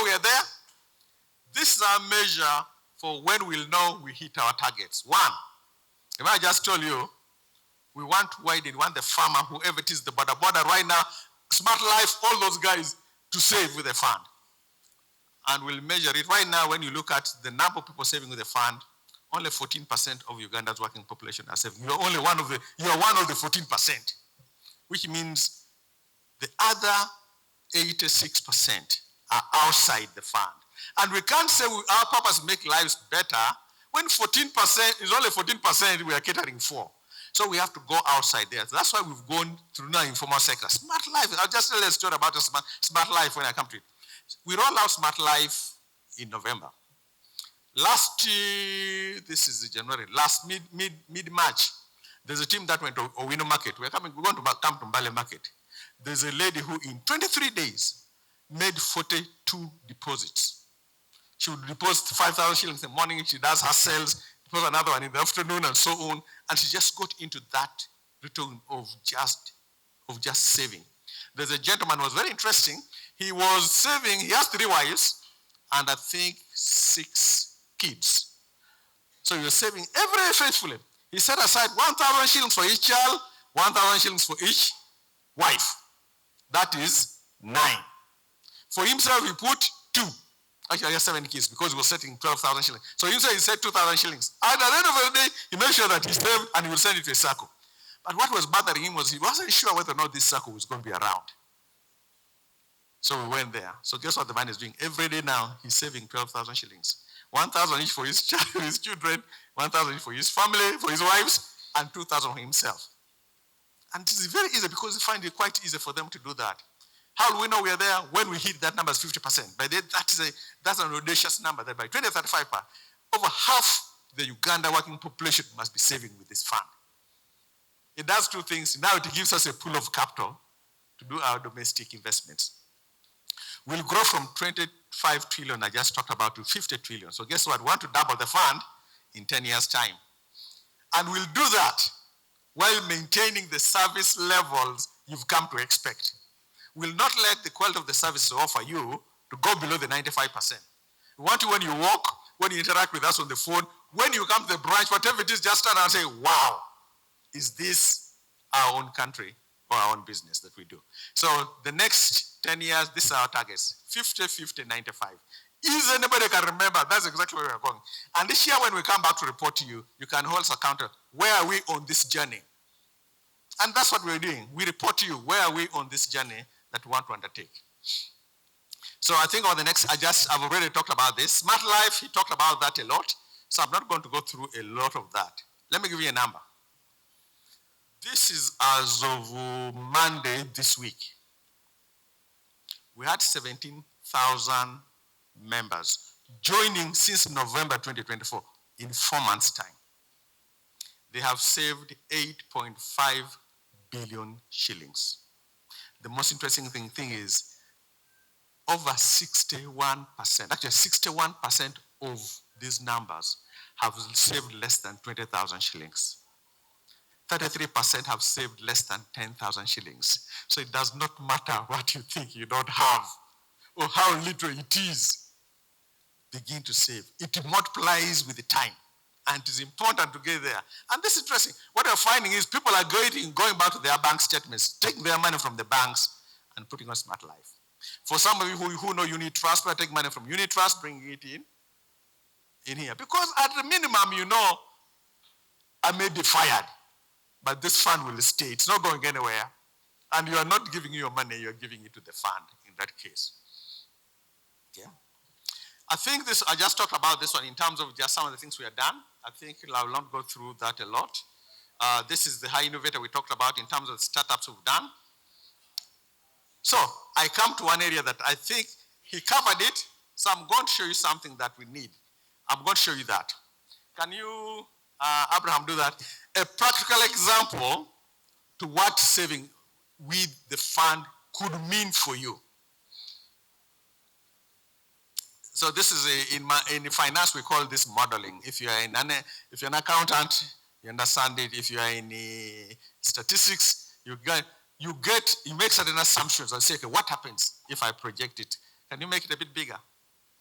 we are there? This is our measure for when we'll know we hit our targets. One, if I just told you, we want to widen, we want the farmer, whoever it is, the border right now, Smart Life, all those guys to save with the fund. And we'll measure it. Right now, when you look at the number of people saving with the fund, only 14% of Uganda's working population are saving. You're one of the 14%, which means the other 86% are outside the fund. And we can't say our purpose make lives better when 14% is only 14% we are catering for. So we have to go outside there. That's why we've gone through now informal sector. Smart Life, I'll just tell you a story about a smart Life when I come to it. We rolled out Smart Life in November. Last year, this is January, last mid-March, there's a team that went to Owino Market. We're going to come to Mbale Market. There's a lady who in 23 days made 42 deposits. She would deposit 5,000 shillings in the morning, she does her sales, deposit another one in the afternoon and so on, and she just got into that routine of just saving. There's a gentleman who was very interesting. He was saving, he has 3 wives, and I think 6 kids. So he was saving every faithfully. He set aside 1,000 shillings for each child, 1,000 shillings for each wife. That is 9. For himself, he put 2. Actually, he has 7 kids because he was setting 12,000 shillings. So himself, he said 2,000 shillings. And at the end of the day, he made sure that he saved and he will send it to a circle. But what was bothering him was he wasn't sure whether or not this circle was going to be around. So we went there. So guess what the man is doing? Every day now, he's saving 12,000 shillings. 1,000 each for his children, 1,000 each for his family, for his wives, and 2,000 for himself. And it is very easy because we find it quite easy for them to do that. How do we know we are there? When we hit that number is 50%. By then, that's an audacious number that by 2035, over half the Uganda working population must be saving with this fund. It does 2 things. Now it gives us a pool of capital to do our domestic investments. We'll grow from 25 trillion I just talked about to 50 trillion. So guess what? We want to double the fund in 10 years' time. And we'll do that while maintaining the service levels you've come to expect. We'll not let the quality of the services we offer you to go below the 95%. We want you when you walk, when you interact with us on the phone, when you come to the branch, whatever it is, just stand and say, wow, is this our own country or our own business that we do? So the next 10 years, these are our targets, 50, 50, 95. Easy, anybody can remember, that's exactly where we're going. And this year when we come back to report to you, you can hold us accountable. Where are we on this journey? And that's what we're doing. We report to you, where are we on this journey that we want to undertake. So I think on the next, I've already talked about this. Smart Life, he talked about that a lot. So I'm not going to go through a lot of that. Let me give you a number. This is as of Monday this week. We had 17,000 members joining since November 2024 in 4 months' time. They have saved 8.5 billion shillings. The most interesting thing is over 61%, actually 61% of these numbers have saved less than 20,000 shillings. 33% have saved less than 10,000 shillings. So it does not matter what you think you don't have or how little it is. Begin to save. It multiplies with the time. And it is important to get there. And this is interesting. What we're finding is people are going back to their bank statements, taking their money from the banks and putting on Smart Life. For some of you who know Unit Trust, we take money from Unit Trust, bringing it in here. Because at the minimum, you know, I may be fired, but this fund will stay. It's not going anywhere. And you are not giving your money, you're giving it to the fund in that case. Okay? I think I just talked about this one in terms of just some of the things we have done. I think I will not go through that a lot. This is the high innovator we talked about in terms of startups we've done. So I come to one area that I think he covered it. So I'm going to show you something that we need. I'm going to show you that. Can you, Abraham, do that? A practical example to what saving with the fund could mean for you. So this is in finance, we call this modeling. If you're an accountant, you understand it. If you are in statistics, you make certain assumptions and say, okay, what happens if I project it? Can you make it a bit bigger?